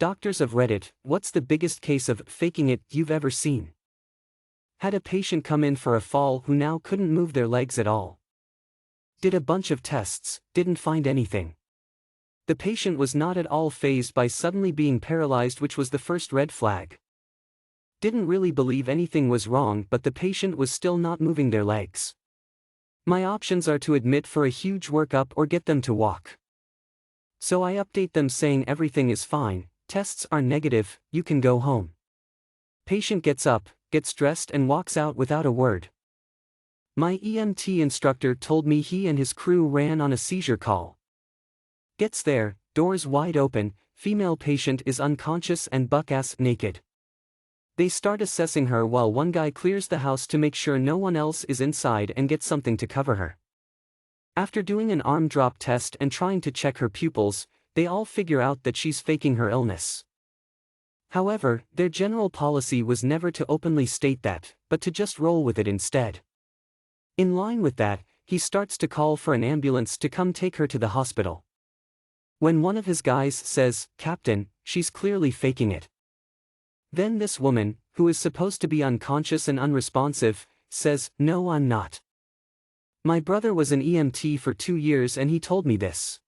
Doctors of Reddit, what's the biggest case of faking it you've ever seen? Had a patient come in for a fall who now couldn't move their legs at all. Did a bunch of tests, didn't find anything. The patient was not at all fazed by suddenly being paralyzed, which was the first red flag. Didn't really believe anything was wrong, but the patient was still not moving their legs. My options are to admit for a huge workup or get them to walk. So I update them saying everything is fine, tests are negative, you can go home. Patient gets up, gets dressed and walks out without a word. My EMT instructor told me he and his crew ran on a seizure call. Gets there, doors wide open, female patient is unconscious and buck-ass naked. They start assessing her while one guy clears the house to make sure no one else is inside and gets something to cover her. After doing an arm drop test and trying to check her pupils, they all figure out that she's faking her illness. However, their general policy was never to openly state that, but to just roll with it instead. In line with that, he starts to call for an ambulance to come take her to the hospital. When one of his guys says, "Captain, she's clearly faking it." Then this woman, who is supposed to be unconscious and unresponsive, says, "No, I'm not." My brother was an EMT for 2 years and he told me this.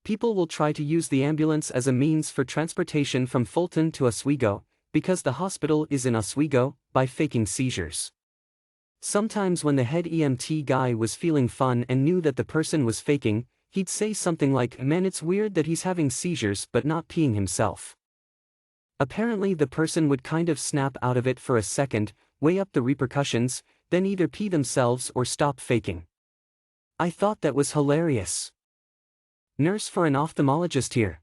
People will try to use the ambulance as a means for transportation from Fulton to Oswego, because the hospital is in Oswego, by faking seizures. Sometimes when the head EMT guy was feeling fun and knew that the person was faking, he'd say something like, "Man, it's weird that he's having seizures but not peeing himself." Apparently the person would kind of snap out of it for a second, weigh up the repercussions, then either pee themselves or stop faking. I thought that was hilarious. Nurse for an ophthalmologist here.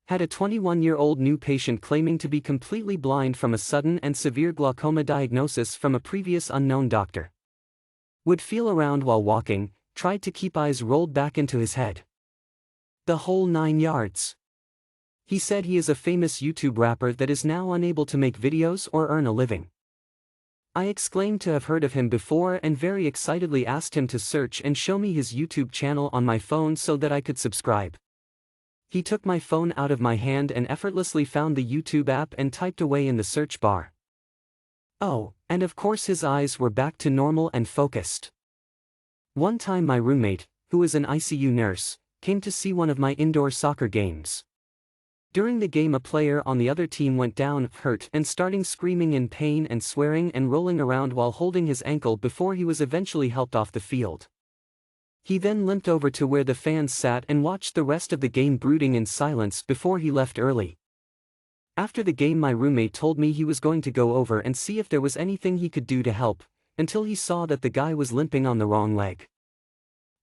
Had a 21-year-old new patient claiming to be completely blind from a sudden and severe glaucoma diagnosis from a previous unknown doctor. Would feel around while walking, tried to keep eyes rolled back into his head. The whole 9 yards. He said he is a famous YouTube rapper that is now unable to make videos or earn a living. I exclaimed to have heard of him before and very excitedly asked him to search and show me his YouTube channel on my phone so that I could subscribe. He took my phone out of my hand and effortlessly found the YouTube app and typed away in the search bar. Oh, and of course his eyes were back to normal and focused. One time my roommate, who is an ICU nurse, came to see one of my indoor soccer games. During the game a player on the other team went down, hurt and starting screaming in pain and swearing and rolling around while holding his ankle before he was eventually helped off the field. He then limped over to where the fans sat and watched the rest of the game brooding in silence before he left early. After the game my roommate told me he was going to go over and see if there was anything he could do to help, until he saw that the guy was limping on the wrong leg.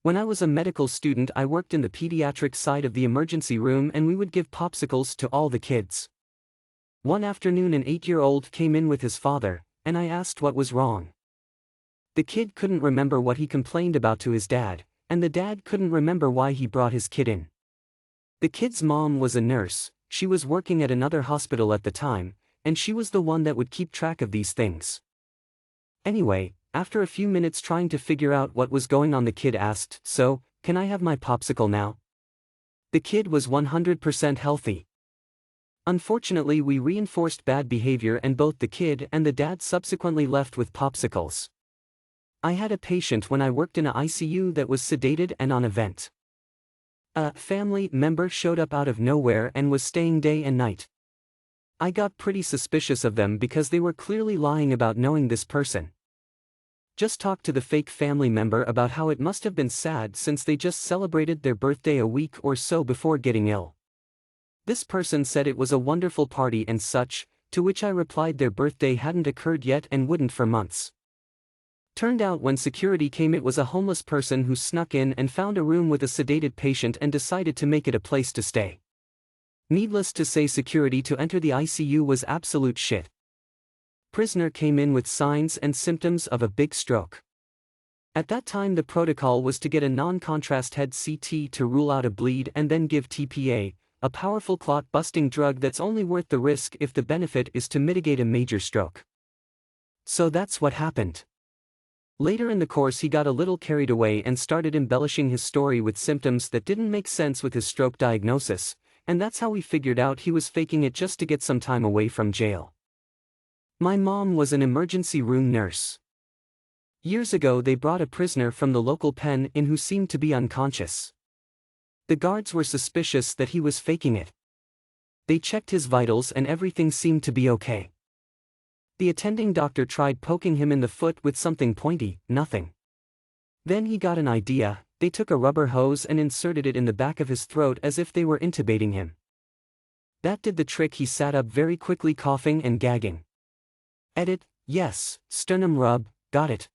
When I was a medical student I worked in the pediatric side of the emergency room and we would give popsicles to all the kids. One afternoon an 8-year-old came in with his father, and I asked what was wrong. The kid couldn't remember what he complained about to his dad, and the dad couldn't remember why he brought his kid in. The kid's mom was a nurse, she was working at another hospital at the time, and she was the one that would keep track of these things. Anyway, after a few minutes trying to figure out what was going on the kid asked, "So, can I have my popsicle now?" The kid was 100% healthy. Unfortunately we reinforced bad behavior and both the kid and the dad subsequently left with popsicles. I had a patient when I worked in a ICU that was sedated and on a vent. A family member showed up out of nowhere and was staying day and night. I got pretty suspicious of them because they were clearly lying about knowing this person. Just talked to the fake family member about how it must have been sad since they just celebrated their birthday a week or so before getting ill. This person said it was a wonderful party and such, to which I replied their birthday hadn't occurred yet and wouldn't for months. Turned out when security came it was a homeless person who snuck in and found a room with a sedated patient and decided to make it a place to stay. Needless to say security to enter the ICU was absolute shit. Prisoner came in with signs and symptoms of a big stroke. At that time the protocol was to get a non-contrast head CT to rule out a bleed and then give TPA, a powerful clot-busting drug that's only worth the risk if the benefit is to mitigate a major stroke. So that's what happened. Later in the course he got a little carried away and started embellishing his story with symptoms that didn't make sense with his stroke diagnosis, and that's how we figured out he was faking it just to get some time away from jail. My mom was an emergency room nurse. Years ago they brought a prisoner from the local pen in who seemed to be unconscious. The guards were suspicious that he was faking it. They checked his vitals and everything seemed to be okay. The attending doctor tried poking him in the foot with something pointy, nothing. Then he got an idea. They took a rubber hose and inserted it in the back of his throat as if they were intubating him. That did the trick. He sat up very quickly, coughing and gagging. Edit, yes, sternum rub, got it.